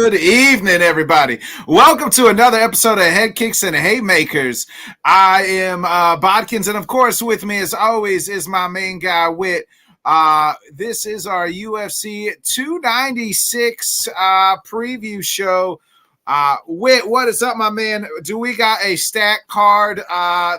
Good evening, everybody. Welcome to another episode of Headkicks and Haymakers. I am Bodkins, and of course, with me as always is my main guy, Wit. This is our UFC 296 preview show. Wit, what is up, my man? Do we got a stack card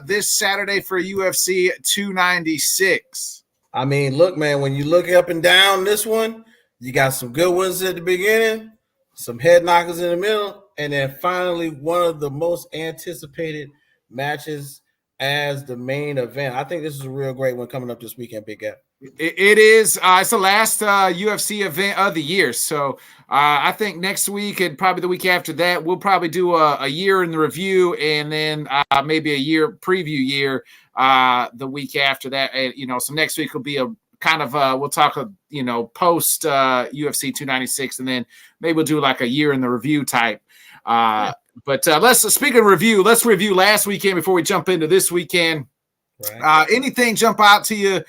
this Saturday for UFC 296? I mean, look, man, when you look up and down this one, you got some good ones at the beginning, some head knockers in the middle, and then finally one of the most anticipated matches as the main event. I think this is a real great one coming up this weekend, Big Gap. It is. It's the last UFC event of the year. So I think next week and probably the week after that, we'll probably do a year in the review and then maybe a year preview year the week after that. So next week will be a kind of we'll talk post UFC 296, and then maybe we'll do like a year in the review type. But speak of review, let's review last weekend before we jump into this weekend. Right. Anything jump out to you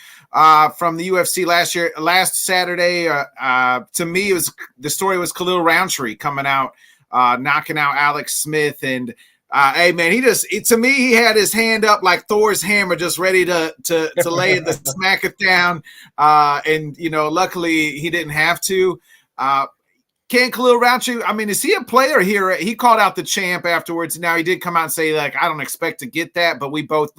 from the UFC last Saturday? To me, the story was Khalil Rountree coming out, knocking out Alex Smith, and hey man, to me he had his hand up like Thor's hammer, just ready to lay the smack it down. And luckily he didn't have to. Can Khalil Rountree? I mean, is he a player here? He called out the champ afterwards. Now he did come out and say like, I don't expect to get that, but we both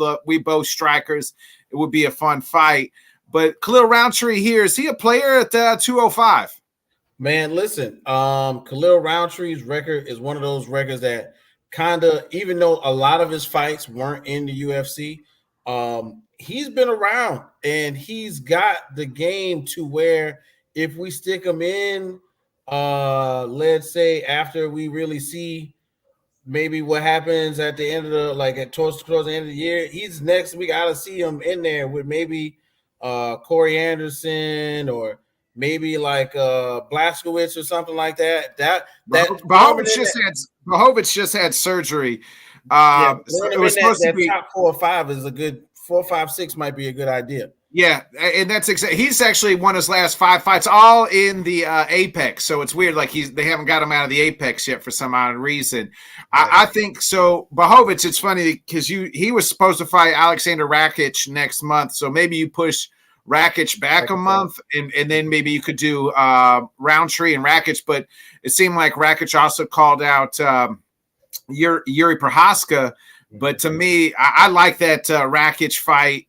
strikers. It would be a fun fight. But Khalil Rountree here, is he a player at 205? Man, listen, Khalil Rountree's record is one of those records that kind of, even though a lot of his fights weren't in the UFC, he's been around and he's got the game to where if we stick him in, let's say after we really see maybe what happens at the end of towards the end of the year, he's next. We got to see him in there with maybe Corey Anderson or maybe like Blazkowicz or something like that. Blachowicz just had surgery. So it was supposed to be top 4 or 5 is a good 4, 5, 6 might be a good idea. Yeah, and that's exactly. He's actually won his last 5 fights all in the Apex. So it's weird, like they haven't got him out of the Apex yet for some odd reason. Right. I think so. Blachowicz, it's funny because he was supposed to fight Alexander Rakic next month. So maybe you push Rakic back a month, and then maybe you could do Rountree and Rakic. But it seemed like Rakic also called out Yuri Prohaska. But to me, I like that Rakic fight.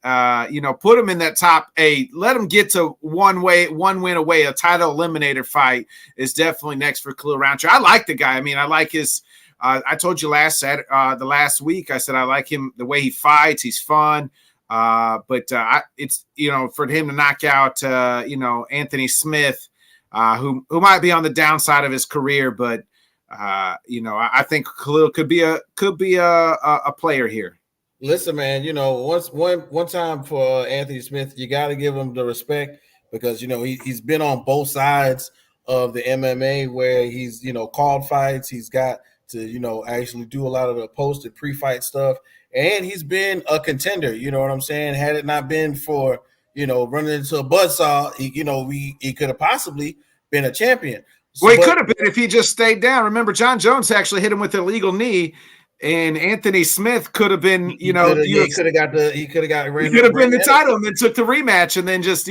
Put him in that top 8. Let him get to one win away. A title eliminator fight is definitely next for Khalil Rountree. I like the guy. I mean, I like his. I told you the last week. I said I like him the way he fights. He's fun. But it's for him to knock out Anthony Smith, who might be on the downside of his career, but. I think Khalil could be a player here. Listen, man, one time for Anthony Smith, you got to give him the respect because he's been on both sides of the MMA where he's called fights. He's got to actually do a lot of the post and pre-fight stuff, and he's been a contender. You know what I'm saying? Had it not been for running into a buzzsaw, he could have possibly been a champion. Well, he could have been if he just stayed down. Remember, John Jones actually hit him with an illegal knee, and Anthony Smith could have been, he could have been the title and then took the rematch and then just,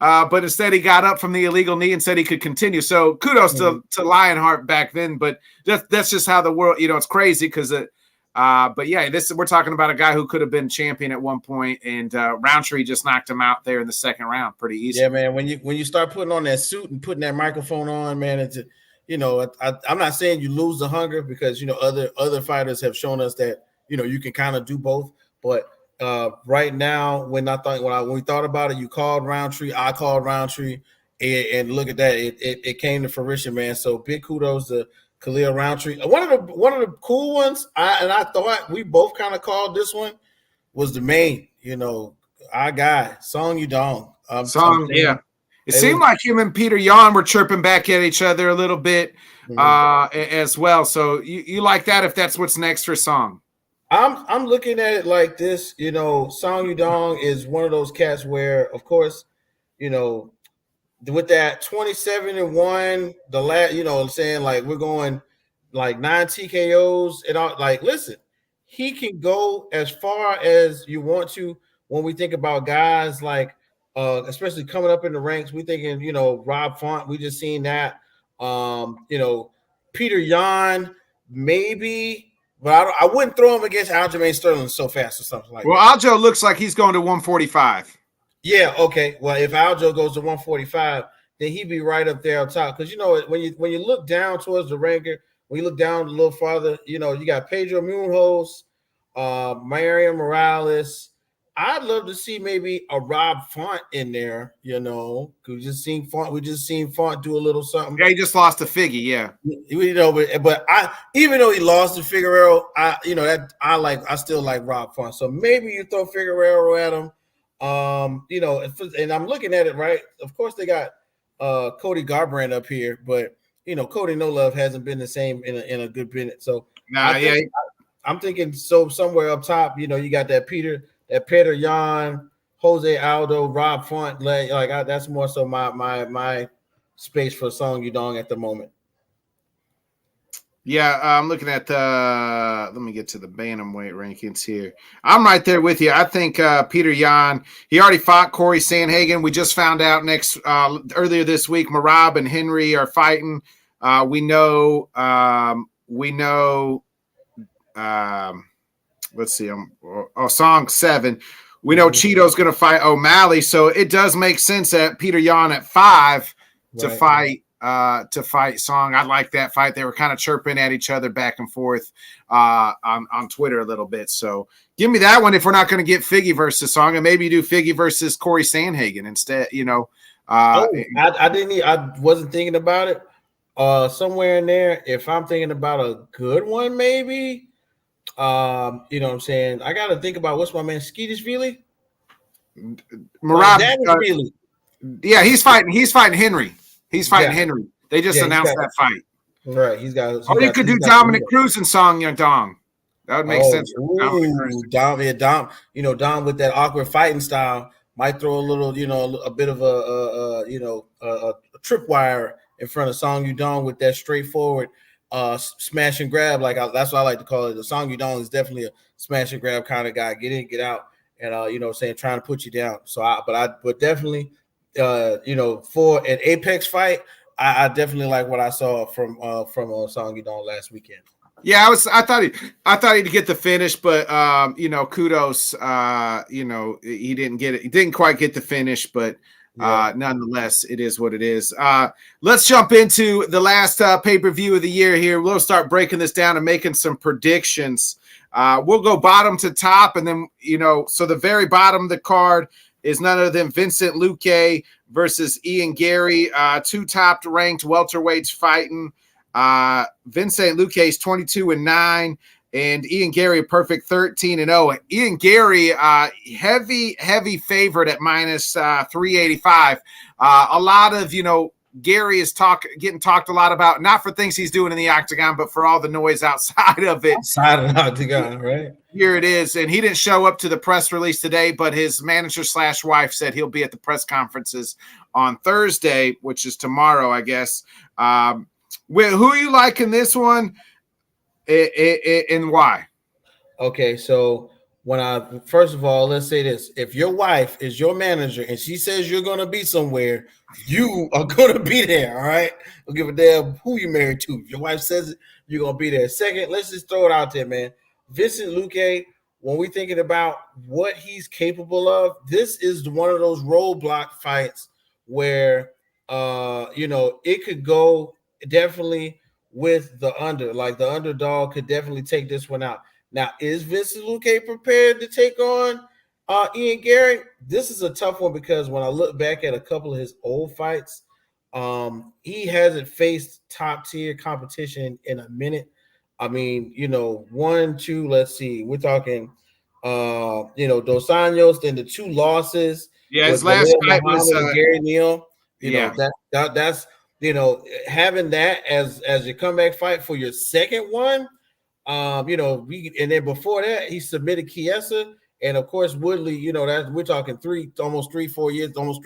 but instead he got up from the illegal knee and said he could continue. So kudos to Lionheart back then, but that's just how the world, it's crazy because but yeah, we're talking about a guy who could have been champion at one point, and Rountree just knocked him out there in the second round pretty easy. Yeah, man. When you start putting on that suit and putting that microphone on, man, it's I'm not saying you lose the hunger because other fighters have shown us that you can kind of do both. But right now, when we thought about it, you called Rountree, I called Rountree, and look at that, it came to fruition, man. So big kudos to Khalil Rountree. One of the cool ones, I thought we both kind of called this one was the main, our guy, Song Yudong. Yeah. It seemed like him and Peter Yan were chirping back at each other a little bit as well. So you like that if that's what's next for Song? I'm looking at it like this. Song Yudong is one of those cats where, of course, with that 27-1, the last, you know what I'm saying, like we're going like 9 TKOs and all. Like, listen, he can go as far as you want to. When we think about guys like especially coming up in the ranks, we thinking, you know, Rob Font, we just seen that. You know, Peter Yan, maybe, but I wouldn't throw him against Aljamain Sterling so fast or something like Well, that. Aljo looks like he's going to 145. Yeah, okay. Well, if Aljo goes to 145, then he'd be right up there on top. Because you know, when you look down towards the ranker, when you look down a little farther, you know, you got Pedro Munhoz, Mariam Morales. I'd love to see maybe a Rob Font in there, you know. We just seen Font do a little something. Yeah, he just lost to Figgy, yeah. You know, but I, even though he lost to Figueroa, I still like Rob Font. So maybe you throw Figueroa at him. You know, and I'm looking at it right. Of course, they got Cody Garbrandt up here, but you know, Cody No Love hasn't been the same in a good minute. So I'm thinking so somewhere up top, you know, you got that Peter Yan, Jose Aldo, Rob Font. That's more so my space for Song Yudong at the moment. Yeah, I'm looking at let me get to the bantamweight rankings here. I'm right there with you. I think Peter Yan, he already fought Corey Sandhagen. We just found out earlier this week, Merab and Henry are fighting. We know, let's see, Song 7. We know Cheeto's going to fight O'Malley, so it does make sense that Peter Yan at 5 to fight Song. I like that fight. They were kind of chirping at each other back and forth on Twitter a little bit. So give me that one if we're not going to get Figgy versus Song, and maybe you do Figgy versus Corey Sandhagen instead. You know, I wasn't thinking about it. Somewhere in there, if I'm thinking about a good one, maybe. You know what I'm saying? I got to think about what's my man Skeetishvili. Merab, yeah, he's fighting Henry. He's fighting Henry. They just announced that fight. Right. You could do Dominic Cruz and Song Yadong. That would make sense. Dom, you know, Dom with that awkward fighting style might throw a little, you know, a bit of a tripwire in front of Song Yudong with that straightforward smash and grab. That's what I like to call it. The Song Yudong is definitely a smash and grab kind of guy. Get in, get out, and you know, saying trying to put you down. So but definitely, you know, for an Apex fight, I definitely like what I saw from Song Yudong last weekend. Yeah, I thought he'd get the finish, but you know, kudos. You know, he didn't get it. He didn't quite get the finish, but nonetheless, it is what it is. Let's jump into the last pay-per-view of the year here. We'll start breaking this down and making some predictions. We'll go bottom to top, and then, you know, so the very bottom of the card is none other than Vincent Luque versus Ian Gary, two top-ranked welterweights fighting. Vincent Luque is 22-9, and Ian Gary a perfect 13-0. Ian Gary, heavy favorite at minus 385. A lot of, you know, Gary is getting talked a lot about, not for things he's doing in the octagon, but for all the noise outside of it. Outside of the octagon, right? Here it is. And he didn't show up to the press release today, but his manager/wife said he'll be at the press conferences on Thursday, which is tomorrow, I guess. Who are you liking this one, and why? Okay, so first of all, let's say this: if your wife is your manager and she says you're going to be somewhere, you are going to be there. All right, don't give a damn who you're married to. If your wife says it, you're going to be there. Second, let's just throw it out there, man. Vincent Luque, when we're thinking about what he's capable of, this is one of those roadblock fights where you know, it could go definitely with the under. Like the underdog could definitely take this one out. Now, is Vincent Luque prepared to take on Ian Gary? This is a tough one because when I look back at a couple of his old fights, he hasn't faced top tier competition in a minute. I mean, you know, 1, 2, let's see, we're talking you know, Dos Anjos, then the 2 losses. Yeah, his last fight was Gary Neal. You know, that's, you know, having that as your comeback fight for your second one. You know, and then before that, he submitted Chiesa, and of course Woodley. You know, that we're talking almost 3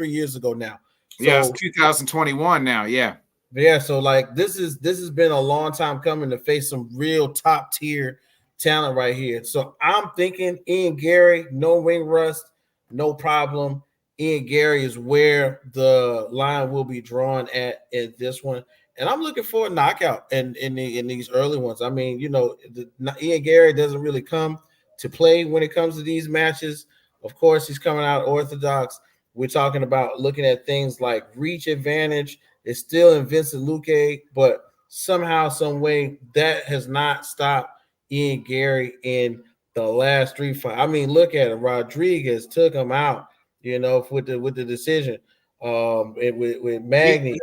years ago now. Yeah, it's So 2021 now. Yeah. yeah, so like this has been a long time coming to face some real top tier talent right here. So I'm thinking Ian Gary, no ring rust, no problem. Ian Gary is where the line will be drawn at this one, and I'm looking for a knockout in these early ones. I mean, Ian Gary doesn't really come to play when it comes to these matches. Of course, he's coming out orthodox. We're talking about looking at things like reach advantage. It's still in Vincent Luque, but somehow, some way, that has not stopped Ian Gary in the last three fights. I mean, look at it. Rodriguez took him out, with the decision. And with Magny, we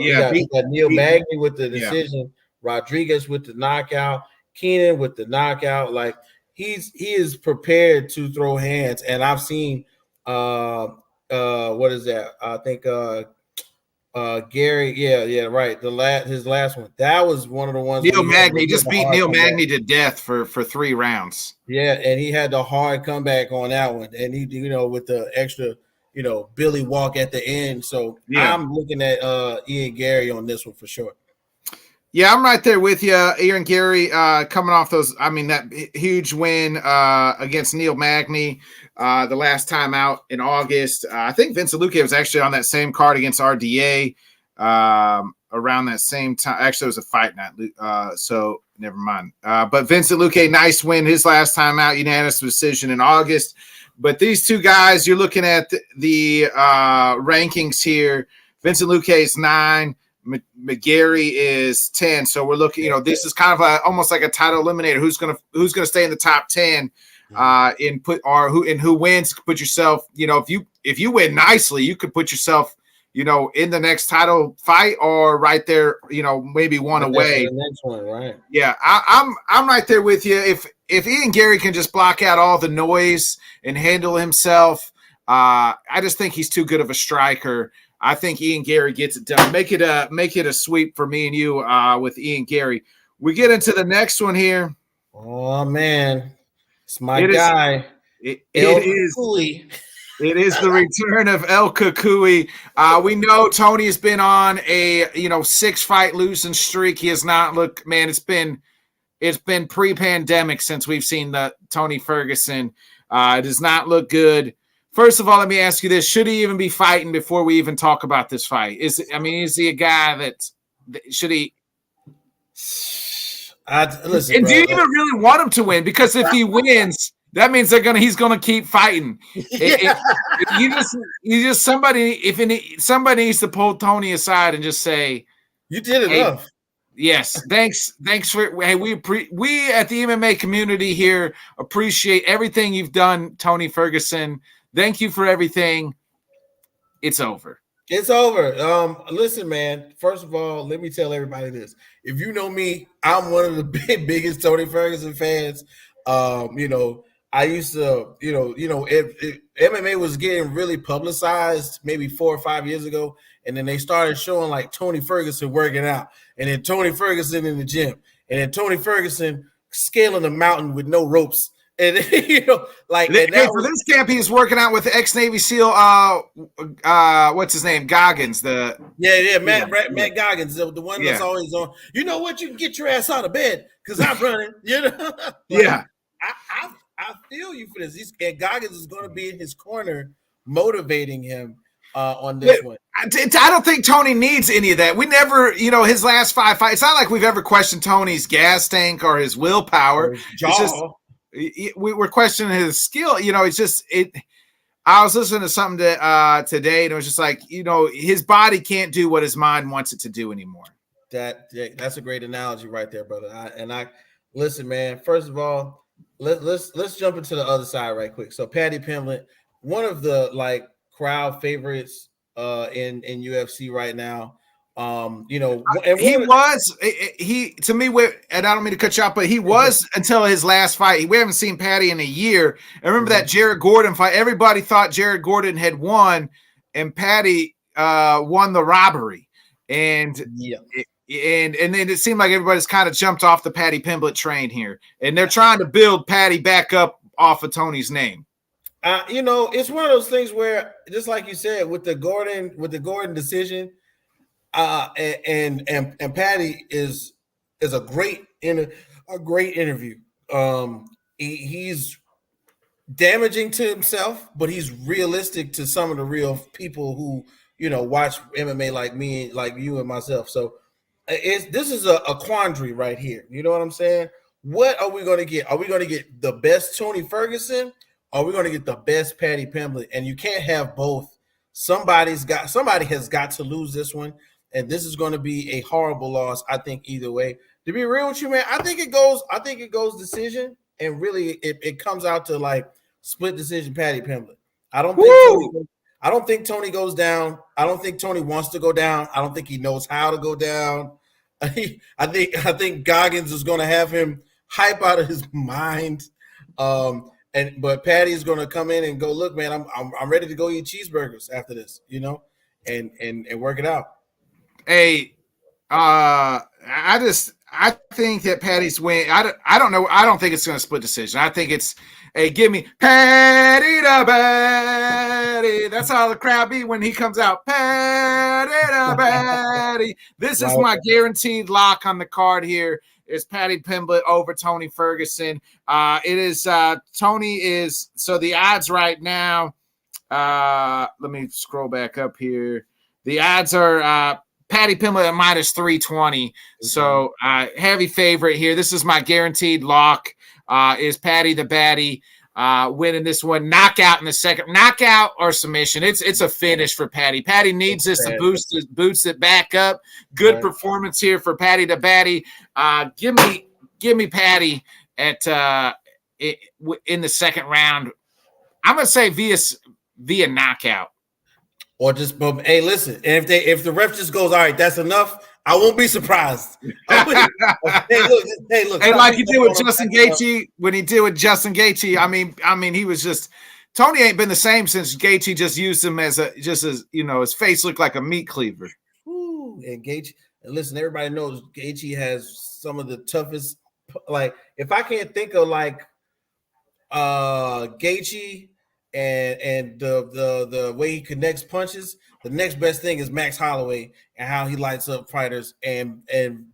Yeah, got Neil beat, Magny with the yeah. decision. Rodriguez with the knockout. Keenan with the knockout. Like he is prepared to throw hands, and I've seen what is that? I think Gary, yeah, right. His last one. That was one of the ones Neil where Magny he had just the beat hard Neil comeback. Magny to death for 3 rounds. Yeah, and he had the hard comeback on that one. And he, with the extra, Billy walk at the end. So Yeah. I'm looking at Ian Gary on this one for sure. Yeah, I'm right there with you. Ian Gary coming off that huge win against Neil Magny the last time out in August. I think Vincent Luque was actually on that same card against RDA around that same time. Actually, it was a fight night, so never mind. But Vincent Luque, nice win his last time out, unanimous decision in August. But these two guys, you're looking at the rankings here. Vincent Luque is 9. McGarry is 10, so we're looking. This is kind of almost like a title eliminator. Who's gonna stay in the top 10? Who wins? Put yourself. If you win nicely, you could put yourself. In the next title fight or right there. Maybe one away. The next one, right? Yeah, I'm right there with you. If Ian Gary can just block out all the noise and handle himself, I just think he's too good of a striker. I think Ian Gary gets it done. Make it a sweep for me and you with Ian Gary. We get into the next one here. Oh man, it's my guy. It is the return of El Kukui. We know Tony has been on a 6-fight losing streak. He has not looked. Man, it's been pre-pandemic since we've seen the Tony Ferguson. It does not look good. First of all, let me ask you this: should he even be fighting before we even talk about this fight? Is he a guy that should he? Listen, and do you even really want him to win? Because if he wins, that means he's gonna keep fighting. Somebody needs to pull Tony aside and just say, "You did enough." Yes, thanks for. Hey, we at the MMA community here appreciate everything you've done, Tony Ferguson. Thank you for everything. It's over. It's over. Listen, man. First of all, let me tell everybody this. If you know me, I'm one of the biggest Tony Ferguson fans. I used to, if MMA was getting really publicized maybe 4 or 5 years ago, and then they started showing like Tony Ferguson working out, and then Tony Ferguson in the gym, and then Tony Ferguson scaling the mountain with no ropes. And for this camp, he's working out with ex-Navy SEAL. What's his name? Goggins. Matt Goggins, the one that's always on. You know what? You can get your ass out of bed because I'm running. Yeah. I feel you for this. And Goggins is going to be in his corner, motivating him on this one. I don't think Tony needs any of that. We never, his last 5 fights. It's not like we've ever questioned Tony's gas tank or his willpower. We're questioning his skill. It's just it. I was listening to something today, and it was just like, his body can't do what his mind wants it to do anymore. That's a great analogy right there, brother. Listen, man. First of all, let's jump into the other side right quick. So Paddy Pimblett, one of the crowd favorites in UFC right now. He to me, and I don't mean to cut you off, but he was until his last fight. We haven't seen Paddy in a year. I remember that Jared Gordon fight. Everybody thought Jared Gordon had won, and Paddy won the robbery. And then it seemed like everybody's kind of jumped off the Paddy Pimblett train here, and they're trying to build Paddy back up off of Tony's name. It's one of those things where, just like you said, with the Gordon decision, and Patty is a great interview. He's damaging to himself, but he's realistic to some of the real people who watch MMA like me, like you and myself. So this is a quandary right here. You know what I'm saying? What are we going to get? Are we going to get the best Tony Ferguson? Or are we going to get the best Patty Pimblett? And you can't have both. Somebody has got to lose this one, and this is going to be a horrible loss. I think either way. To be real with you, man, I think it goes decision, and really it comes out to like split decision Patty Pimblett. I don't think Tony goes down. I don't think Tony wants to go down. I don't think he knows how to go down. I think Goggins is going to have him hype out of his mind. But Patty is going to come in and go, look, man, I'm ready to go eat cheeseburgers after this, and work it out. Hey, I think that Patty's win. I don't know. I don't think it's going to split decision. I think it's, hey, give me Patty the Patty. That's how the crowd be when he comes out. Patty the Patty. This is my guaranteed lock on the card here. Is Patty Pimblett over Tony Ferguson. It is Tony is, so the odds right now, let me scroll back up here. The odds are Patty Pimblett at minus 320. So heavy favorite here. This is my guaranteed lock. Is Patty the Batty winning this one? Knockout in the second. Knockout or submission. It's a finish for Patty. Patty needs this to boost it back up. Good performance here for Patty the Batty. Give me Patty at in the second round. I'm gonna say via knockout. Or just, hey, listen, and if the ref just goes, all right, that's enough, I won't be surprised. Hey, look. Hey, like he did with Justin Gaethje, when he did with Justin Gaethje, I mean, he was just, Tony ain't been the same since Gaethje just used him as his face looked like a meat cleaver. Ooh, and Gaethje, and listen, everybody knows Gaethje has some of the toughest. Like, if I can't think of like Gaethje and the way he connects punches, the next best thing is Max Holloway and how he lights up fighters. And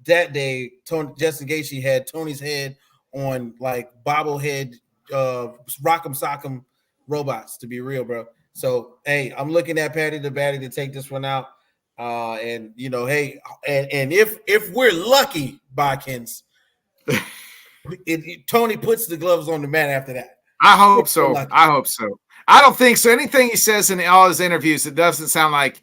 that day, Justin Gaethje had Tony's head on like bobblehead, rock'em sock'em robots. To be real, bro. So hey, I'm looking at Patty the Batty to take this one out. And hey, and if we're lucky, Bodkins, Tony puts the gloves on the mat after that. I hope so. I don't think so. Anything he says in all his interviews, it doesn't sound like,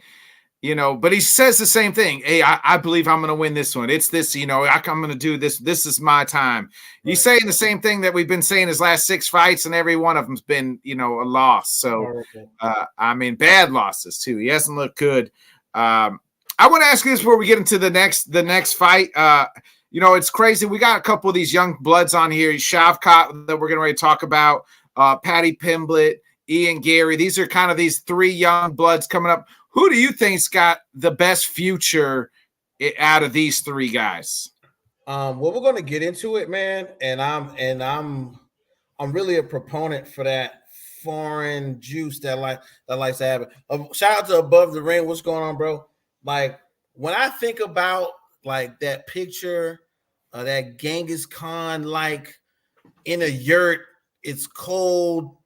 but he says the same thing. Hey, I believe I'm going to win this one. It's this, I'm going to do this. This is my time. He's saying the same thing that we've been saying his last 6 fights, and every one of them's been, a loss. So, bad losses too. He hasn't looked good. I want to ask you this before we get into the next fight. It's crazy. We got a couple of these young bloods on here. Shavkat that we're going to talk about, Patty Pimblett, Ian Gary. These are kind of these 3 young bloods coming up. Who do you think's got the best future out of these 3 guys? Well, we're going to get into it, man. And I'm really a proponent for that foreign juice that likes to happen. Shout out to Above the Ring. What's going on, bro? Like, when I think about like that picture, that Genghis Khan, like in a yurt, it's cold.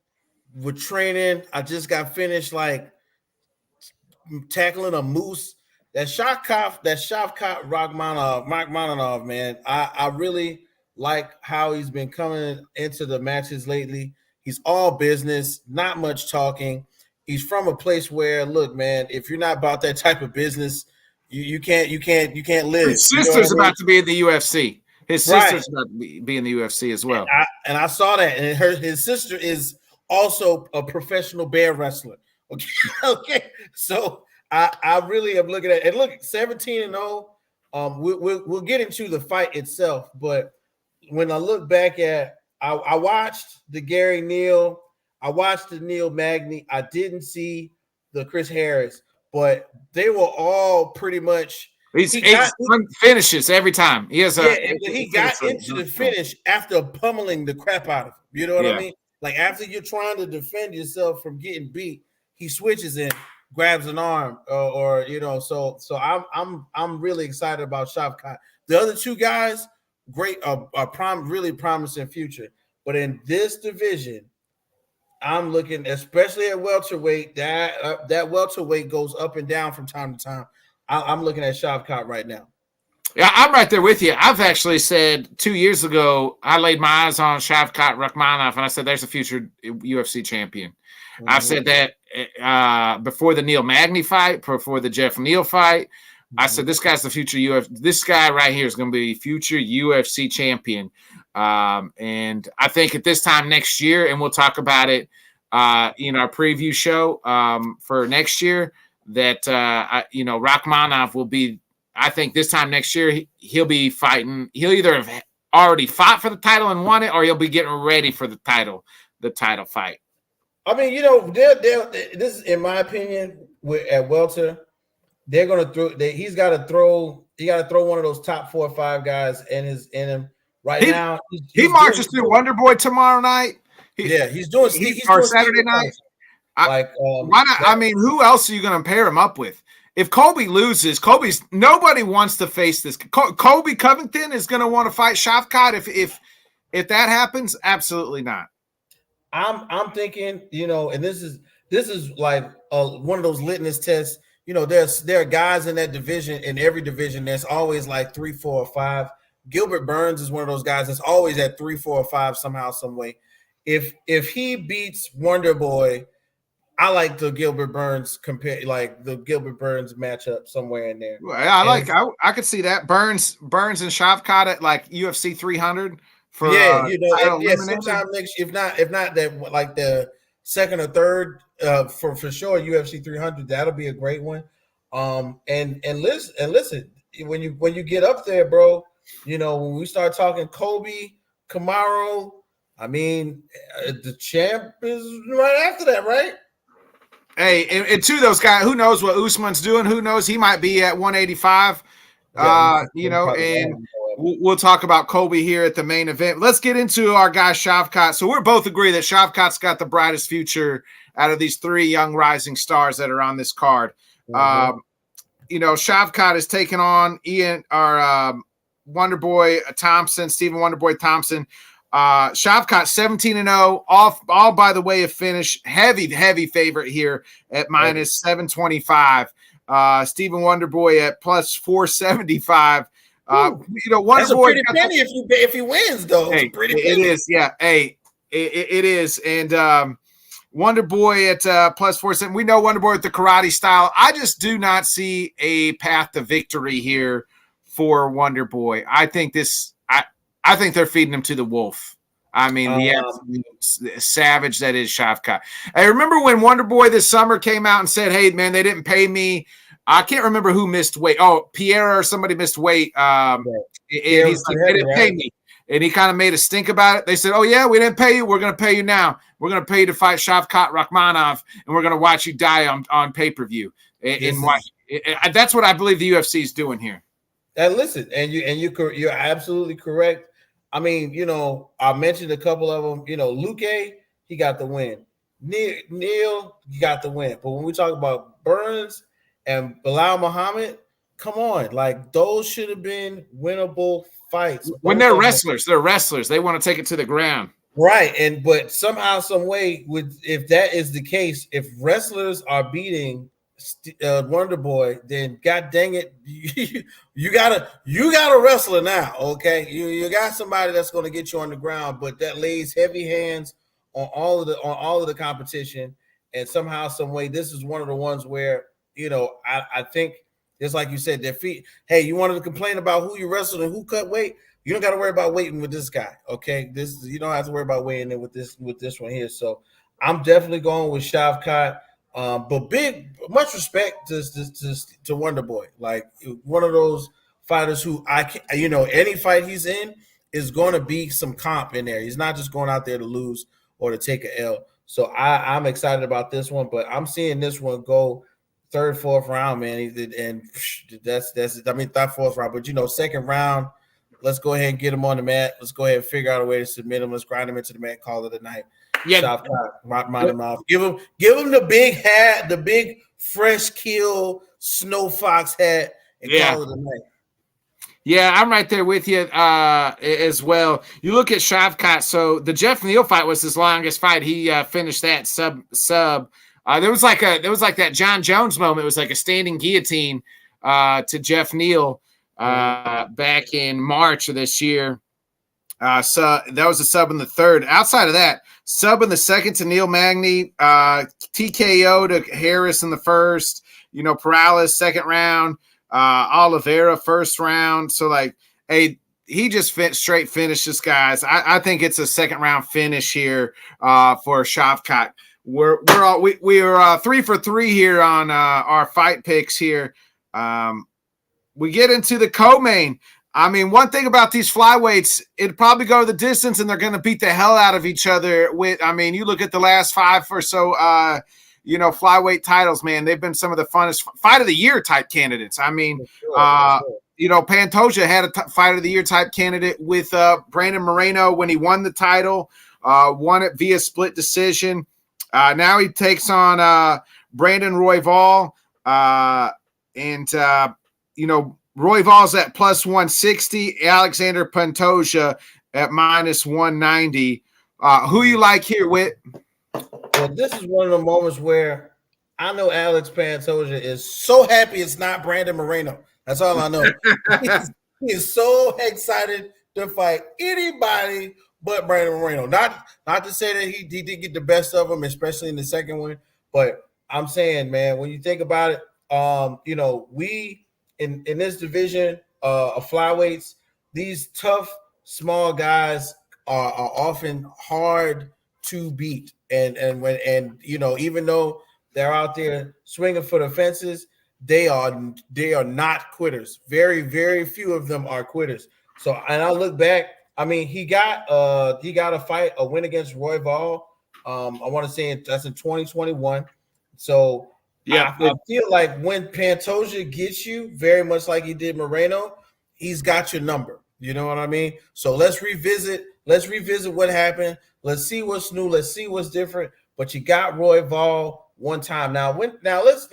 We're training. I just got finished like tackling a moose. That Shavkat Rachmaninoff, man. I really like how he's been coming into the matches lately. He's all business, not much talking. He's from a place where, look, man, if you're not about that type of business, you can't live. His sister's about to be in the UFC. His sister's about to be in the UFC as well. And I saw that. And his sister is also a professional bear wrestler. Okay. So I really am looking at it. And look, 17-0. We'll get into the fight itself, but when I look back at, I watched the Gary Neal, I watched the Neil Magny. I didn't see the Chris Harris, but they were all pretty much. He finishes every time. He got into the finish after pummeling the crap out of him. You know what I mean? Like after you're trying to defend yourself from getting beat, he switches in, grabs an arm, or So I'm really excited about Shavkat. The other two guys, great, really promising future. But in this division, I'm looking, especially at welterweight. That welterweight goes up and down from time to time. I'm looking at Shavkat right now. Yeah, I'm right there with you. I've actually said 2 years ago, I laid my eyes on Shavkat Rakhmonov, and I said, there's a future UFC champion. Mm-hmm. I've said that before the Neil Magny fight, before the Jeff Neal fight. Mm-hmm. I said, this guy's the future UFC. This guy right here is going to be future UFC champion. And I think at this time next year, and we'll talk about it in our preview show for next year, that, Rakhmonov will be, I think this time next year, he'll be fighting. He'll either have already fought for the title and won it, or he'll be getting ready for the title fight. I mean, this is, in my opinion, at welter, they're going to throw. He's got to throw. You got to throw one of those top 4 or 5 guys in him right now. He marches through Wonder Boy tomorrow night. He's doing. He's doing Saturday night. Why not? I mean, who else are you going to pair him up with? If Colby loses, nobody wants to face this. Colby Covington is going to want to fight Shavkat. If that happens, absolutely not. I'm thinking, and this is like one of those litmus tests. There are guys in that division, in every division. There's always like 3, 4, or 5. Gilbert Burns is one of those guys that's always at 3, 4, or 5 somehow, some way. If he beats Wonder Boy, I like the Gilbert Burns matchup somewhere in there. Well, I could see that Burns and Shavkat at like UFC 300 for sometime next, if not that, like the second or third for sure UFC 300, that'll be a great one. And listen, when you get up there, bro, when we start talking Kobe, Kamaru, I mean, the champ is right after that, right? Hey, and to those guys, who knows what Usman's doing? Who knows? He might be at 185. And we'll talk about Kobe here at the main event. Let's get into our guy Shavkat. So we're both agree that Shavkat's got the brightest future out of these 3 young rising stars that are on this card. Mm-hmm. Shavkat is taking on Wonderboy Thompson, Stephen Wonderboy Thompson. Shavkat 17-0, all by the way of finish. Heavy favorite here at minus 725. Stephen Wonderboy at plus 475. Wonderboy, that's a pretty penny if he wins, though. Hey, it is, yeah. Hey, it is, and Wonderboy at plus 470. We know Wonderboy with the karate style. I just do not see a path to victory here for Wonderboy. I think they're feeding him to the wolf. I mean, the absolute savage that is Shavkat. I remember when Wonderboy this summer came out and said, hey, man, they didn't pay me. I can't remember who missed weight. Oh, Pierre or somebody missed weight. And he's like, they didn't pay me. And he kind of made a stink about it. They said, oh, yeah, we didn't pay you. We're going to pay you now. We're going to pay you to fight Shavkat Rakhmonov, and we're going to watch you die on pay-per-view. That's what I believe the UFC is doing here. And listen, you're absolutely correct. I mean, I mentioned a couple of them. Luque, he got the win. Neil, he got the win. But when we talk about Burns and Bilal Muhammad, come on, like those should have been winnable fights. When they're wrestlers, They want to take it to the ground, right? But somehow, some way, if that is the case, if wrestlers are beating Wonder Boy, then god dang it, you got a wrestler now. Okay, you got somebody that's going to get you on the ground, but that lays heavy hands on all of the competition. And somehow, some way, this is one of the ones where I think, just like you said, their feet. Hey, you wanted to complain about who you wrestled and who cut weight? You don't got to worry about waiting with this guy. Okay, you don't have to worry about weighing in with this one here. So I'm definitely going with Shavkat. But much respect to Wonder Boy. Like one of those fighters who any fight he's in is going to be some comp in there. He's not just going out there to lose or to take an L. So I'm excited about this one, but I'm seeing this one go third, fourth round, man. And that's third, fourth round. But second round, let's go ahead and get him on the mat. Let's go ahead and figure out a way to submit him. Let's grind him into the mat. Call it a night. Yeah, Southcott, mind him off. Give him the big hat, the big fresh kill snow fox hat, and call it a night. Yeah, I'm right there with you as well. You look at Shavkat. So the Jeff Neal fight was his longest fight. He finished that sub. There was like that John Jones moment. It was like a standing guillotine to Jeff Neal back in March of this year. So that was a sub in the third. Outside of that, sub in the second to Neil Magny, TKO to Harris in the first. Perales second round. Oliveira first round. So he just straight finishes guys. I think it's a second round finish here for Shavkat. We're 3 for 3 here on our fight picks here. We get into the co-main. I mean, one thing about these flyweights, it'd probably go the distance, and they're going to beat the hell out of each other. You look at the last 5 or so flyweight titles, man, they've been some of the funnest fight of the year type candidates. I mean, Pantoja had a fight of the year type candidate with Brandon Moreno when he won the title, won it via split decision. Now he takes on Brandon Royval, Royval's at plus 160, Alexander Pantoja at minus 190. Who you like here, Whit? Well, this is one of the moments where I know Alex Pantoja is so happy it's not Brandon Moreno. That's all I know. He is so excited to fight anybody but Brandon Moreno. Not to say that he did get the best of him, especially in the second one, but I'm saying, man, when you think about it, we in this division of flyweights, these tough small guys are often hard to beat. And even though they're out there swinging for the fences, they are not quitters. Very, very few of them are quitters. So, and I look back, I mean, he got a win against Royval. I want to say that's in 2021. So yeah, I feel like when Pantoja gets you, very much like he did Moreno, he's got your number. You know what I mean? So let's revisit what happened. Let's see what's new. Let's see what's different. But you got Royval one time. Now let's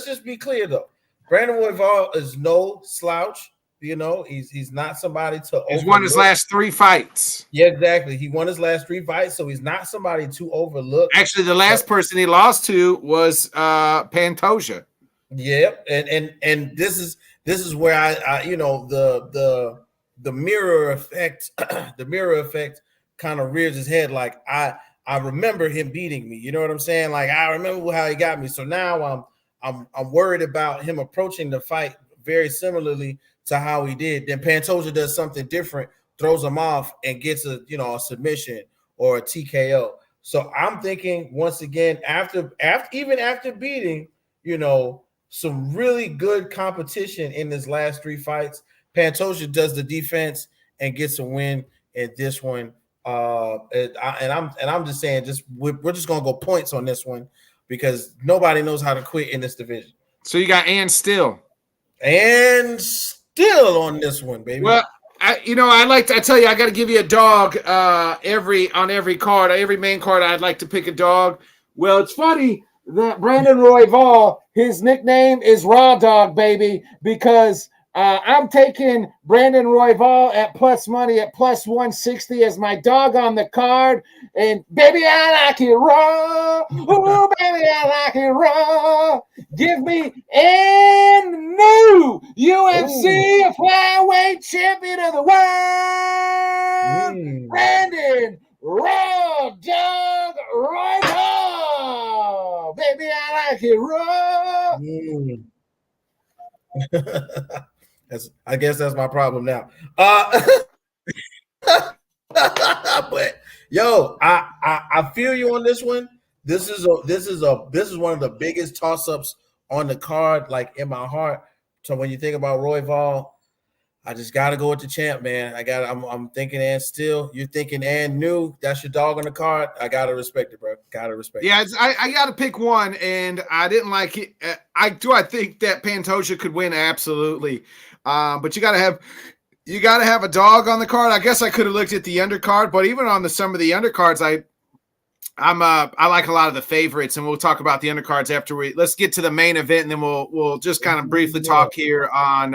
just be clear though. Brandon Royval is no slouch. He's not somebody to. He's won his last 3 fights. Yeah, exactly. He won his last 3 fights, so he's not somebody to overlook. Actually, the last person he lost to was Pantoja. Yep, and this is where I the mirror effect, kind of rears his head. Like I remember him beating me. You know what I'm saying? Like I remember how he got me. So now I'm worried about him approaching the fight very similarly to how he did. Then Pantoja does something different, throws him off, and gets a submission or a TKO. So I'm thinking once again, after beating some really good competition in his last 3 fights, Pantoja does the defense and gets a win in this one. And I'm just saying, we're just gonna go points on this one because nobody knows how to quit in this division. So you got Still on this one, baby. Well, I tell you, I got to give you a dog on every card, every main card. I'd like to pick a dog. Well, it's funny that Brandon Royval, his nickname is Raw Dog, baby, because I'm taking Brandon Royval at plus money at plus 160 as my dog on the card. And baby, I like it raw. Oh, baby, I like it raw. Give me a new UFC flyweight champion of the world, Brandon Raw Dog Royval. Baby, I like it raw. I guess that's my problem now. But yo, I feel you on this one. This is one of the biggest toss-ups on the card, like in my heart. So when you think about Royval, I just gotta go with the champ, man. I'm thinking and still. You're thinking and new. That's your dog on the card. I gotta respect it, bro. Gotta respect it. Yeah, I gotta pick one, and I didn't like it. I think that Pantoja could win? Absolutely. But you gotta have You got to have a dog on the card. I guess I could have looked at the undercard, but even on some of the undercards, I like a lot of the favorites, and we'll talk about the undercards after let's get to the main event, and then we'll just kind of briefly talk here on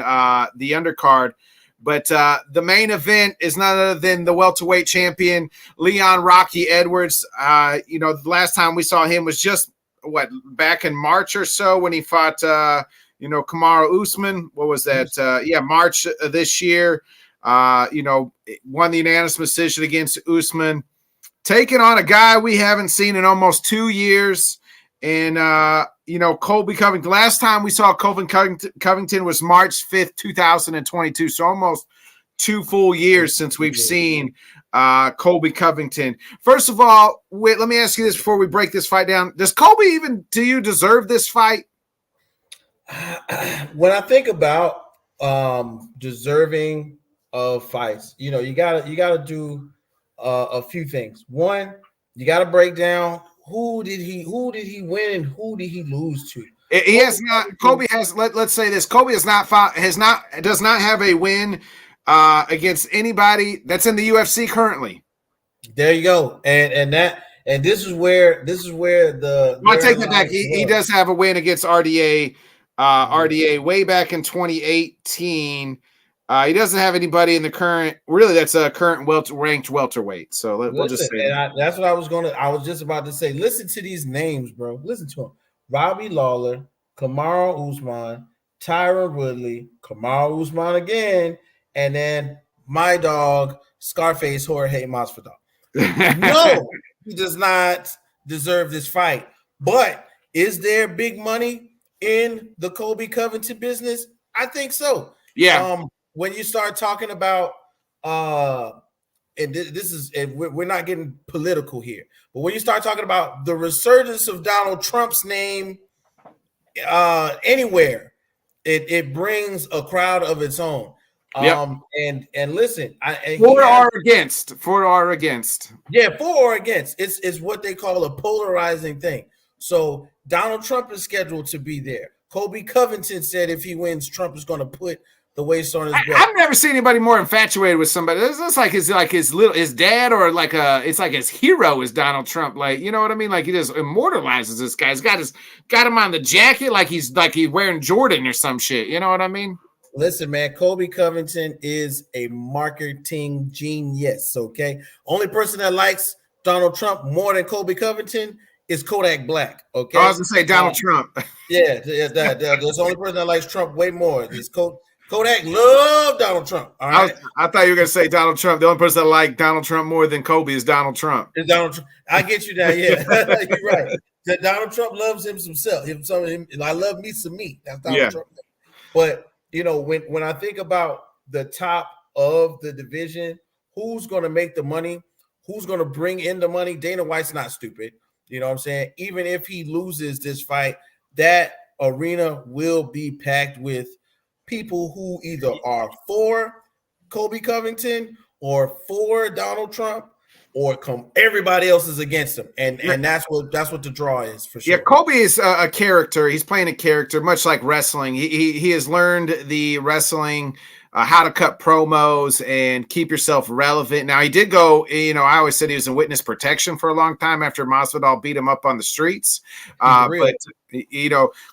the undercard. But the main event is none other than the welterweight champion Leon Rocky Edwards. The last time we saw him was just back in March or so when he fought Kamaru Usman. What was that? March of this year. Won the unanimous decision against Usman. Taking on a guy we haven't seen in almost 2 years. And, Colby Covington. Last time we saw Colby Covington was March 5th, 2022. So almost 2 full years since we've seen Colby Covington. First of all, let me ask you this before we break this fight down. Does Colby do you deserve this fight? When I think about deserving of fights, you gotta do a few things. One, you got to break down who did he win and who did he lose to. Colby has. Let's say this: Colby does not have a win against anybody that's in the UFC currently. There you go, and this is where the. I take that back. He does have a win against RDA. RDA way back in 2018. He doesn't have anybody in the current. Really, that's a current ranked welterweight. So we'll just say that's what I was just about to say. Listen to these names, bro. Listen to them: Robbie Lawler, Kamaru Usman, Tyron Woodley, Kamaru Usman again, and then my dog Scarface Jorge Masvidal. No, he does not deserve this fight. But is there big money in the Colby Covington business? I think so. Yeah. When you start talking about, and we're not getting political here, but when you start talking about the resurgence of Donald Trump's name anywhere, it brings a crowd of its own. Yep. And listen, for or against. Yeah, for or against. It's what they call a polarizing thing. So Donald Trump is scheduled to be there. Colby Covington said if he wins, Trump is going to put the waist on his belt. I've never seen anybody more infatuated with somebody. It's like his dad, or it's like his hero is Donald Trump. Like, you know what I mean? Like, he just immortalizes this guy. He's got him on the jacket like he's wearing Jordan or some shit. You know what I mean? Listen, man, Colby Covington is a marketing genius. Okay, only person that likes Donald Trump more than Colby Covington is Kodak Black. Okay, I was gonna say Donald Trump. Yeah, that's the only person that likes Trump way more. Is Kodak loved Donald Trump. All right. I thought you were going to say Donald Trump. The only person that liked Donald Trump more than Colby is Donald Trump. It's Donald Trump. I get you now. Yeah, you're right. Donald Trump loves himself. I love me some meat. That's Donald Trump. But when I think about the top of the division, who's going to make the money? Who's going to bring in the money? Dana White's not stupid. You know what I'm saying? Even if he loses this fight, that arena will be packed with people who either are for Colby Covington or for Donald Trump, or everybody else is against him, and that's what the draw is for sure. Yeah, Colby is a character. He's playing a character, much like wrestling. He has learned the wrestling, how to cut promos and keep yourself relevant. Now, he did go. I always said he was in witness protection for a long time after Masvidal beat him up on the streets. But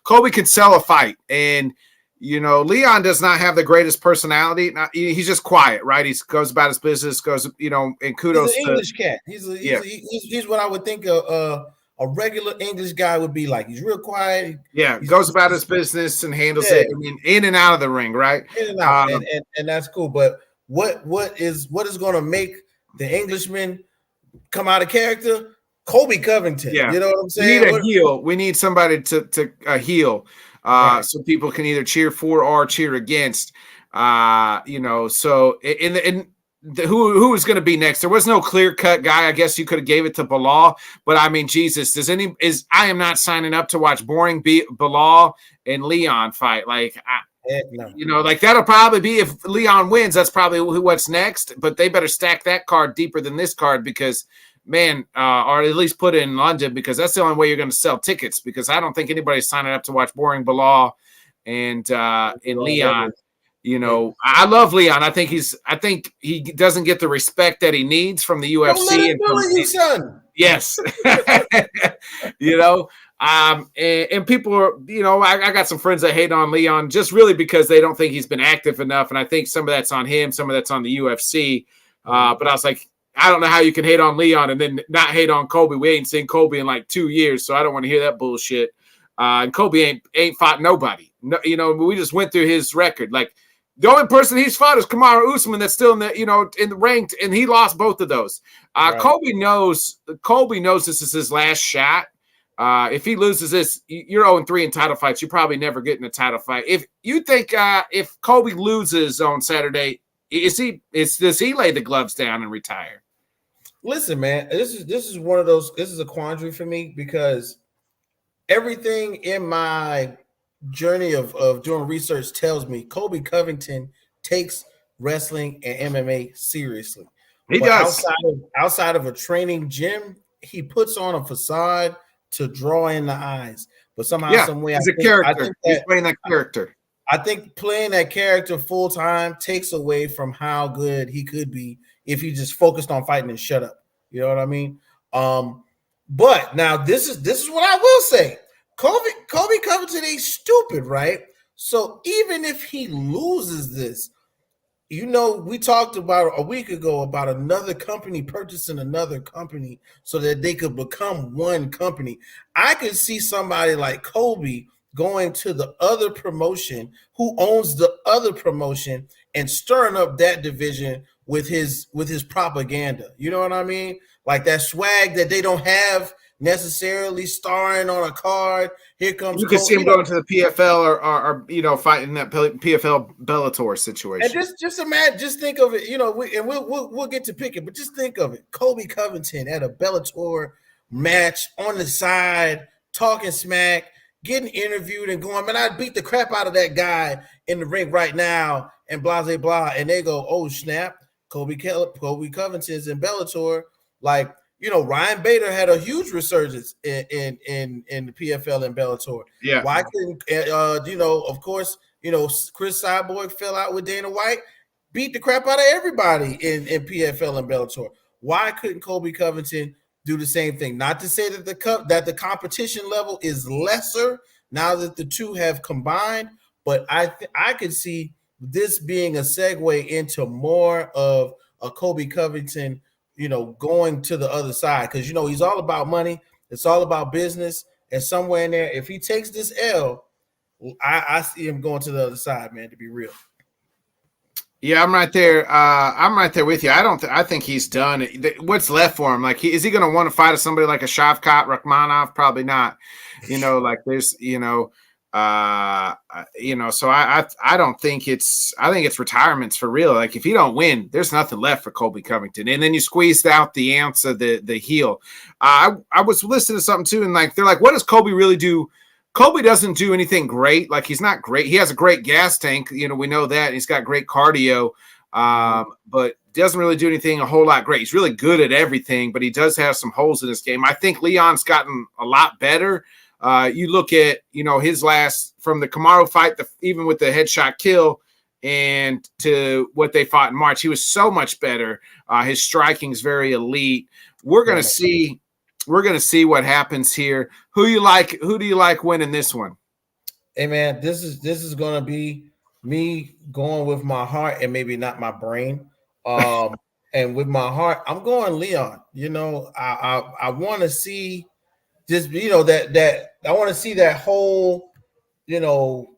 Colby could sell a fight, and Leon does not have the greatest personality. He's just quiet, right? He goes about his business, and kudos. He's an English cat. He's what I would think a regular English guy would be like. He's real quiet. Yeah, goes about his business and handles it in and out of the ring, right? In and out, and that's cool. But what is going to make the Englishman come out of character? Colby Covington. Yeah. You know what I'm saying? We need a heel. We need somebody to heel. So people can either cheer for or cheer against, so who is going to be next? There was no clear cut guy. I guess you could have gave it to Bilal, but I mean, Jesus, I am not signing up to watch boring Bilal and Leon fight. Like, no. Like that'll probably be, if Leon wins, that's probably what's next, but they better stack that card deeper than this card because man, or at least put it in London, because that's the only way you're going to sell tickets, because I don't think anybody's signing up to watch boring Bilal and Leon. You know, I love Leon. I think he doesn't get the respect that he needs from the Don't let UFC it and from bully you, son. yes. You know, and people are, you know, I got some friends that hate on Leon just really because they don't think he's been active enough. And I think some of that's on him, some of that's on the UFC. But I was like, I don't know how you can hate on Leon and then not hate on Colby. We ain't seen Colby in like 2 years, so I don't want to hear that bullshit. And Colby ain't fought nobody. No, you know, we just went through his record. Like the only person he's fought is Kamaru Usman that's still in the, you know, in the ranked, and he lost both of those. Right. Colby knows this is his last shot. If he loses this, you're 0-3 in title fights. You probably never get in a title fight. If you think if Colby loses on Saturday, does he lay the gloves down and retire? Listen, man, this is one of those. This is a quandary for me because everything in my journey of doing research tells me Colby Covington takes wrestling and MMA seriously. He does. Outside of a training gym, he puts on a facade to draw in the eyes. But somehow, some way, he's a character. He's playing that character. I think playing that character full time takes away from how good he could be if he just focused on fighting and shut up. You know what I mean? But now this is what I will say. Colby Covington ain't stupid, right? So even if he loses this, you know, we talked about a week ago about another company purchasing another company so that they could become one company. I could see somebody like Colby going to the other promotion who owns the other promotion and stirring up that division with his propaganda. You know what I mean? Like that swag that they don't have necessarily starring on a card. Here comes you can see him going to the PFL or you know, fighting that PFL Bellator situation. And just imagine, just think of it, you know, we'll get to pick it, but just think of it. Colby Covington at a Bellator match on the side, talking smack, getting interviewed and going, man, I'd beat the crap out of that guy in the ring right now, and blah, blah, blah. And they go, oh, snap, Colby Covington's in Bellator. Like, you know, Ryan Bader had a huge resurgence in the PFL and Bellator. Yeah. Why couldn't, you know, of course, you know, Chris Cyborg fell out with Dana White, beat the crap out of everybody in PFL and Bellator. Why couldn't Colby Covington do the same thing? Not to say that the competition level is lesser now that the two have combined, but I could see this being a segue into more of a Colby Covington, you know, going to the other side, because, you know, he's all about money. It's all about business. And somewhere in there, if he takes this L, I see him going to the other side, man, to be real. Yeah, I'm right there. I'm right there with you. I think he's done. What's left for him? Like, is he going to want to fight somebody like a Shavkat Rakhmonov? Probably not. You know, like there's, you know, so I don't think I think it's retirements for real. Like if you don't win, there's nothing left for Colby Covington. And then you squeezed out the ounce of the heel. I was listening to something too, and like they're like, what does Colby really do? Colby doesn't do anything great. Like he's not great. He has a great gas tank. You know, we know that. He's got great cardio, but doesn't really do anything a whole lot great. He's really good at everything, but he does have some holes in his game. I think Leon's gotten a lot better. You look at, you know, his last from the Kamaru fight, even with the headshot kill, and to what they fought in March, he was so much better. His striking is very elite. We're gonna see what happens here. Who do you like winning this one? Hey man, this is gonna be me going with my heart and maybe not my brain. And with my heart, I'm going Leon. You know, I want to see. Just, you know, that I want to see that whole, you know,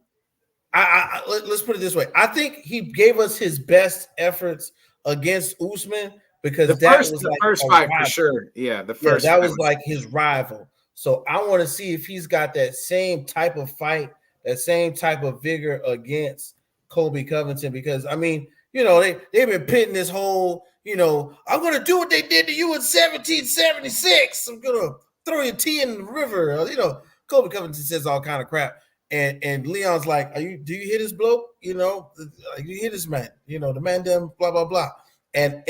let's put it this way. I think he gave us his best efforts against Usman because that was the first fight for sure. Yeah, the first that was like his rival. So I want to see if he's got that same type of fight, that same type of vigor against Colby Covington, because I mean, you know, they've been pitting this whole, you know, I'm gonna do what they did to you in 1776. I'm gonna throw your tea in the river. You know, Colby Covington says all kind of crap. And Leon's like, do you hear this bloke? You know, you hear this man, you know, the man them, blah, blah, blah. And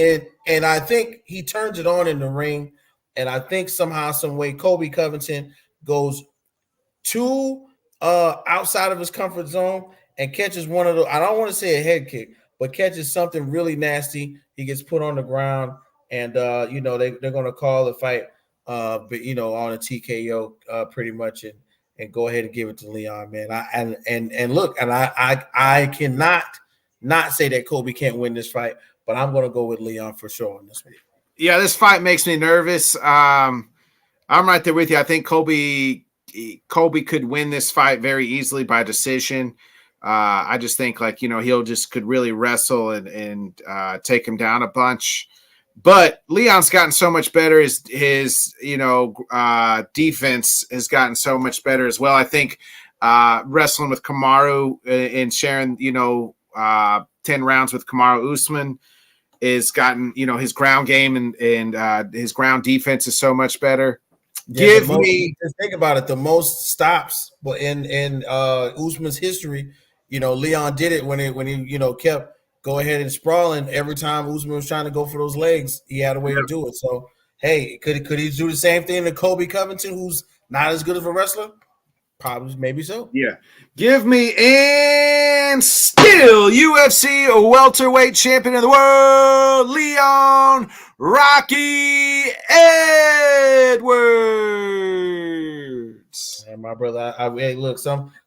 I think he turns it on in the ring. And I think somehow, some way, Colby Covington goes too outside of his comfort zone and catches one of the, I don't want to say a head kick, but catches something really nasty, he gets put on the ground, and they're gonna call the fight, but on a TKO, pretty much, and go ahead and give it to Leon, man. I cannot not say that Kobe can't win this fight, but I'm gonna go with Leon for sure on this one. Yeah, this fight makes me nervous. I'm right there with you. I think Kobe could win this fight very easily by decision. I just think he'll just could really wrestle and take him down a bunch. But Leon's gotten so much better. His defense has gotten so much better as well. I think wrestling with Kamaru and sharing 10 rounds with Kamaru Usman is gotten his ground game and his ground defense is so much better. Yeah, just think about it. The most stops in Usman's history, Leon did it when he kept go ahead and sprawling every time Usman was trying to go for those legs. He had a way to do it. So hey, could he do the same thing to Kobe Covington, who's not as good of a wrestler? Probably, maybe so. Yeah. Give me and still UFC welterweight champion of the world, Leon Rocky Edwards. And my brother, hey, look,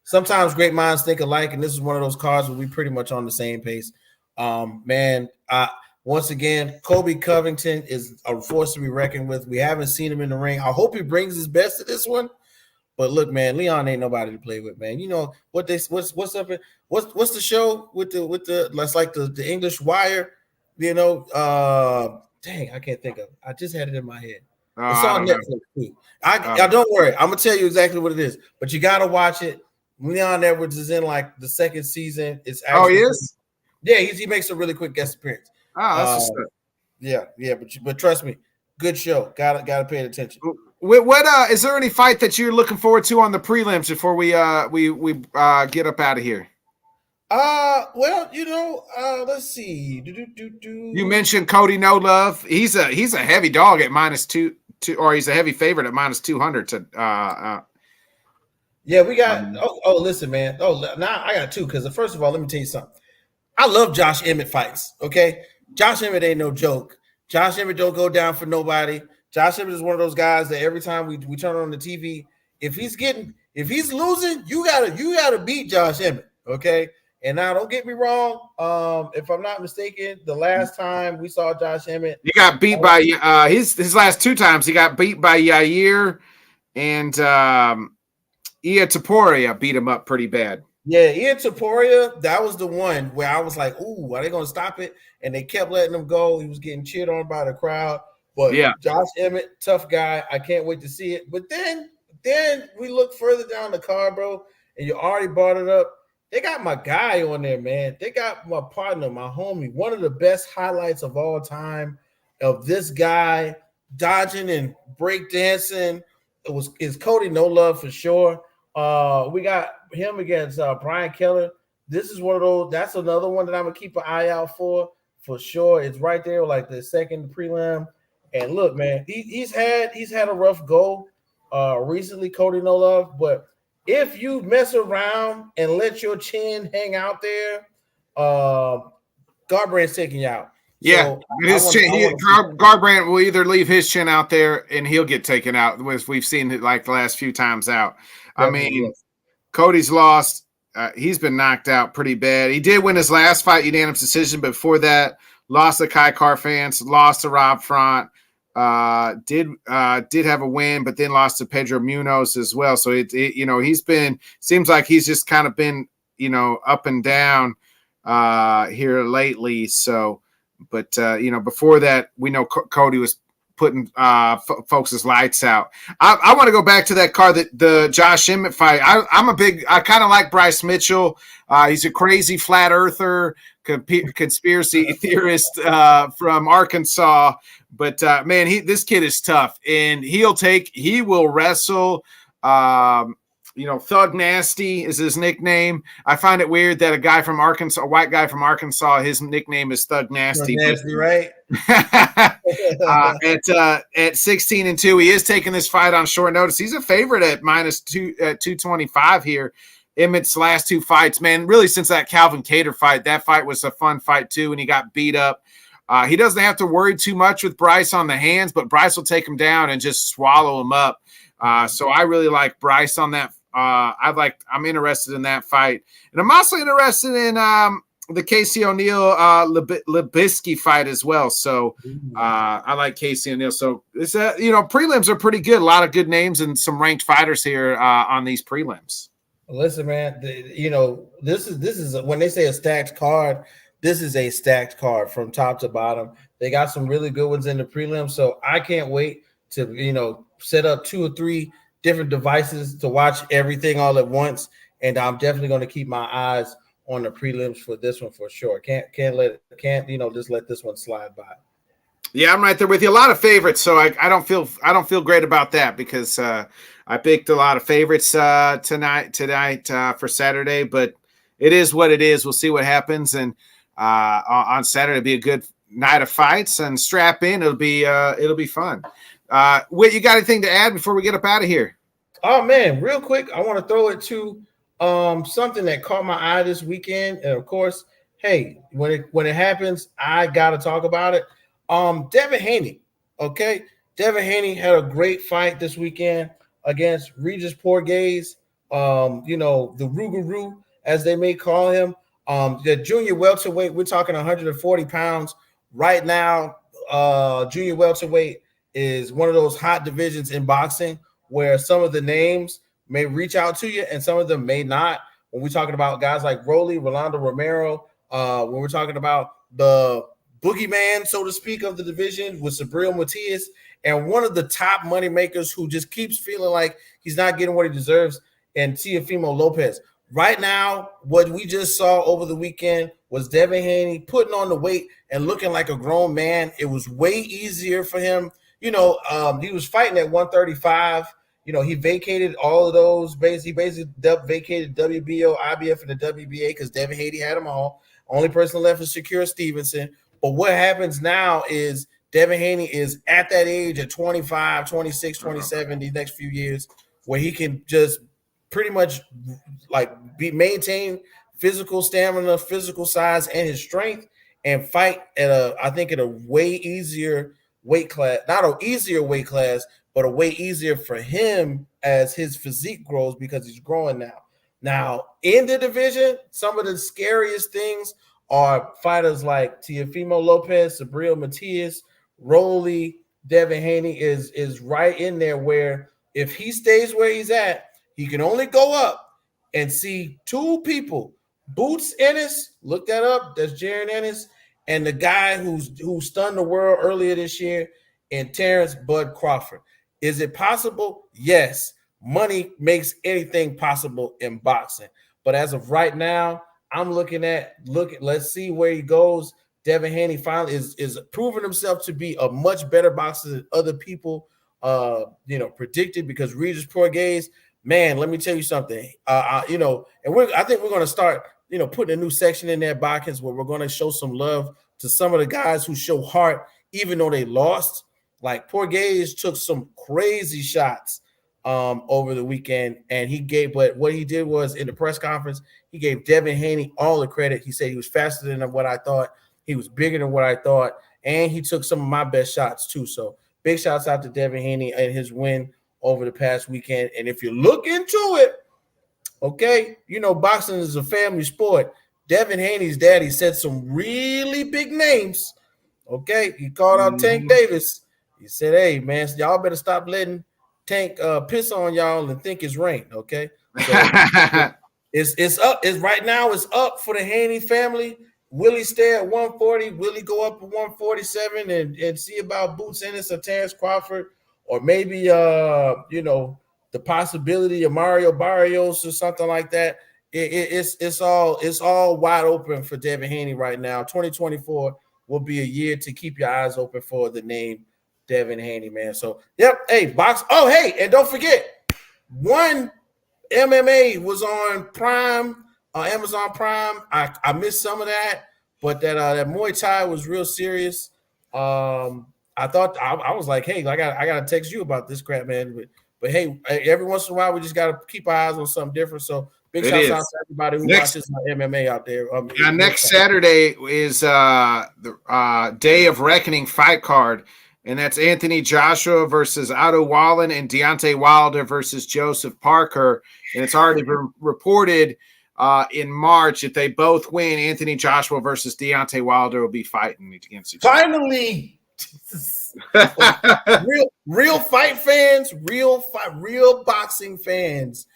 sometimes great minds think alike, and this is one of those cards where we pretty much on the same pace. Once again, Kobe Covington is a force to be reckoned with. We haven't seen him in the ring. I hope he brings his best to this one. But look, man, Leon ain't nobody to play with, man. You know what's up? What's the show with the that's like the English Wire? Dang, I can't think of it. I just had it in my head. It's on Netflix too. I don't worry. I'm gonna tell you exactly what it is, but you gotta watch it. Leon Edwards is in like the second season. It's actually, he is. Yeah, he makes a really quick guest appearance. That's yeah, but trust me, good show. Gotta pay attention. What is there any fight that you're looking forward to on the prelims before we get up out of here? Let's see. You mentioned Cody No Love. He's a heavy dog at -2, or he's a heavy favorite at -200 to Yeah, we got listen, man. Now I got two, because first of all, let me tell you something. I love Josh Emmett fights. Okay. Josh Emmett ain't no joke. Josh Emmett don't go down for nobody. Josh Emmett is one of those guys that every time we turn on the TV, if he's losing, you gotta beat Josh Emmett. Okay. And now don't get me wrong. If I'm not mistaken, the last time we saw Josh Emmett, he got beat by his last two times. He got beat by Yair and Ia Topuria beat him up pretty bad. Yeah, Ian Topuria, that was the one where I was like, ooh, are they going to stop it? And they kept letting him go. He was getting cheered on by the crowd. But yeah, Josh Emmett, tough guy. I can't wait to see it. But then we look further down the card, bro, and you already brought it up. They got my guy on there, man. They got my partner, my homie. One of the best highlights of all time of this guy dodging and breakdancing is Cody No Love for sure. We got him against Brian Keller. This is one of those. That's another one that I'm gonna keep an eye out for sure. It's right there, like the second prelim. And look, man, he's had a rough go recently, Cody No Love. But if you mess around and let your chin hang out there, Garbrandt's taking you out. Yeah, so Garbrandt will either leave his chin out there and he'll get taken out. We've seen it like the last few times out. Cody's lost. He's been knocked out pretty bad. He did win his last fight, unanimous decision, but before that, lost to Kai Car-Fance, lost to Rob Front, did have a win, but then lost to Pedro Munoz as well. So seems like he's just kind of been, up and down here lately. So, but before that, we know Cody was putting folks' lights out. I want to go back to that card, the Josh Emmett fight. I kind of like Bryce Mitchell. He's a crazy flat earther, conspiracy theorist from Arkansas. But man, this kid is tough, and he will wrestle. Thug Nasty is his nickname. I find it weird that a white guy from Arkansas, his nickname is Thug Nasty. Thug Nasty, right? At 16-2, he is taking this fight on short notice. He's a favorite at -225 here Emmett's last two fights, man, really since that Calvin Kattar fight. That fight was a fun fight too, and he got beat up. He doesn't have to worry too much with Bryce on the hands, but Bryce will take him down and just swallow him up. So I really like Bryce on that. I'm interested in that fight, and I'm also interested in the Casey O'Neill Libisky fight as well. So I like Casey O'Neill. So it's prelims are pretty good. A lot of good names and some ranked fighters here on these prelims. Listen, man, this is when they say a stacked card. This is a stacked card from top to bottom. They got some really good ones in the prelims, so I can't wait to set up 2 or 3 different devices to watch everything all at once. And I'm definitely going to keep my eyes on the prelims for this one for sure. Can't just let this one slide by. Yeah, I'm right there with you. A lot of favorites, so I don't feel great about that because I picked a lot of favorites tonight for Saturday, but it is what it is. We'll see what happens, and on Saturday it'll be a good night of fights, and strap in. It'll be fun. Whit, you got anything to add before we get up out of here? Oh man, real quick, I want to throw it to something that caught my eye this weekend, and of course, hey, when it happens, I gotta talk about it. Devin Haney, okay, Devin Haney had a great fight this weekend against Regis Porges, the Rougarou, as they may call him, the junior welterweight. We're talking 140 pounds right now. Junior welterweight is one of those hot divisions in boxing where some of the names may reach out to you and some of them may not. When we're talking about guys like Rolando Romero, when we're talking about the boogeyman, so to speak, of the division with Sabril Matias, and one of the top money makers who just keeps feeling like he's not getting what he deserves, and Teofimo Lopez. Right now, what we just saw over the weekend was Devin Haney putting on the weight and looking like a grown man. It was way easier for him. He was fighting at 135. He vacated all of those. He basically vacated WBO, IBF, and the WBA because Devin Haney had them all. Only person left is Shakur Stevenson. But what happens now is Devin Haney is at that age at 25, 26, 27 these next few years where he can just pretty much maintain physical stamina, physical size, and his strength and fight at a way easier weight class. Not an easier weight class, but a way easier for him as his physique grows because he's growing now. Now, in the division, some of the scariest things are fighters like Teofimo Lopez, Sabril Matias, Rolly. Devin Haney is right in there where if he stays where he's at, he can only go up and see 2 people. Boots Ennis, look that up. That's Jaron Ennis. And the guy who stunned the world earlier this year, and Terrence Bud Crawford. Is it possible? Yes. Money makes anything possible in boxing. But as of right now, I'm let's see where he goes. Devin Haney finally is proving himself to be a much better boxer than other people predicted, because Regis Porges, man, let me tell you something. I think we're going to start putting a new section in there, Botkins, where we're going to show some love to some of the guys who show heart even though they lost. Like Porges took some crazy shots over the weekend, and but what he did was in the press conference, he gave Devin Haney all the credit. He said he was faster than what I thought. He was bigger than what I thought, and he took some of my best shots too. So big shouts out to Devin Haney and his win over the past weekend. And if you look into it, okay, boxing is a family sport. Devin Haney's daddy said some really big names. Okay, he called out Tank Davis. He said, "Hey, man, y'all better stop letting Tank piss on y'all and think it's rain." Okay, so it's up. It's right now. It's up for the Haney family. Will he stay at 140? Will he go up to 147 and see about Boots Ennis or Terrence Crawford, or maybe the possibility of Mario Barrios or something like that? It's all wide open for Devin Haney right now. 2024 will be a year to keep your eyes open for the name Devin Haney, man. So, yep. Hey, box. Oh, hey, and don't forget, one MMA was on Prime, Amazon Prime. I missed some of that, but that Muay Thai was real serious. I thought I was like, hey, I got to text you about this crap, man. But hey, every once in a while we just got to keep our eyes on something different. So Big shouts out to everybody who watches MMA out there. Next Saturday is the Day of Reckoning fight card, and that's Anthony Joshua versus Otto Wallin and Deontay Wilder versus Joseph Parker. And it's already been reported in March if they both win, Anthony Joshua versus Deontay Wilder will be fighting against each other. Finally. real fight fans, real boxing fans.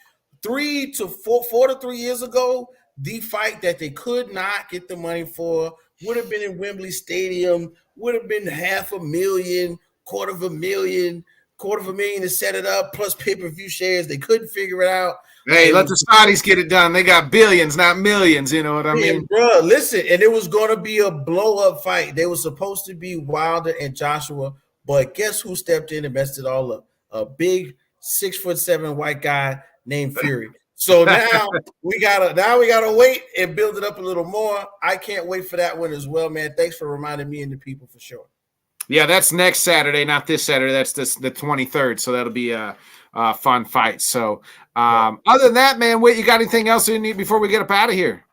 4 to 3 years ago, the fight that they could not get the money for would have been in Wembley Stadium, would have been $500,000, $250,000 to set it up, plus pay-per-view shares. They couldn't figure it out. Hey, let the Saudis get it done. They got billions, not millions. You know what I mean? Bro, listen, and it was going to be a blow-up fight. They were supposed to be Wilder and Joshua, but guess who stepped in and messed it all up? A big 6'7" white guy named Fury. So now we gotta wait and build it up a little more. I can't wait for that one as well, man. Thanks for reminding me and the people for sure. Yeah, that's next Saturday, not this Saturday. That's the 23rd. So that'll be a fun fight. So other than that, man, wait, you got anything else you need before we get up out of here?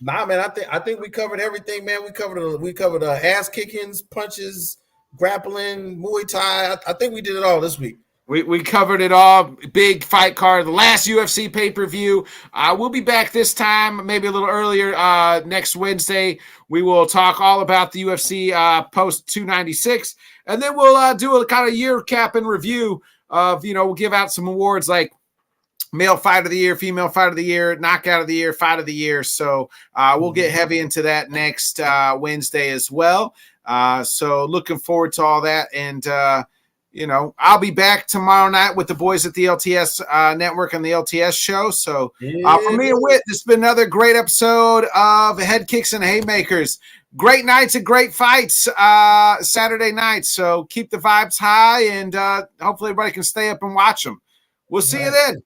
Nah, man, I think we covered everything, man. We covered ass kickings, punches, grappling, Muay Thai. I think we did it all this week. We covered it all. Big fight card, the last UFC pay-per-view. We'll be back this time, maybe a little earlier next Wednesday. We will talk all about the UFC post 296, and then we'll do a kind of year cap and review of, we'll give out some awards like male fight of the year, female fight of the year, knockout of the year, fight of the year. So we'll get heavy into that next Wednesday as well. So looking forward to all that. And, I'll be back tomorrow night with the boys at the LTS network and the LTS show. So for me and Whit, this has been another great episode of Headkicks and Haymakers. Great nights and great fights Saturday night. So keep the vibes high, and hopefully everybody can stay up and watch them. We'll see you then.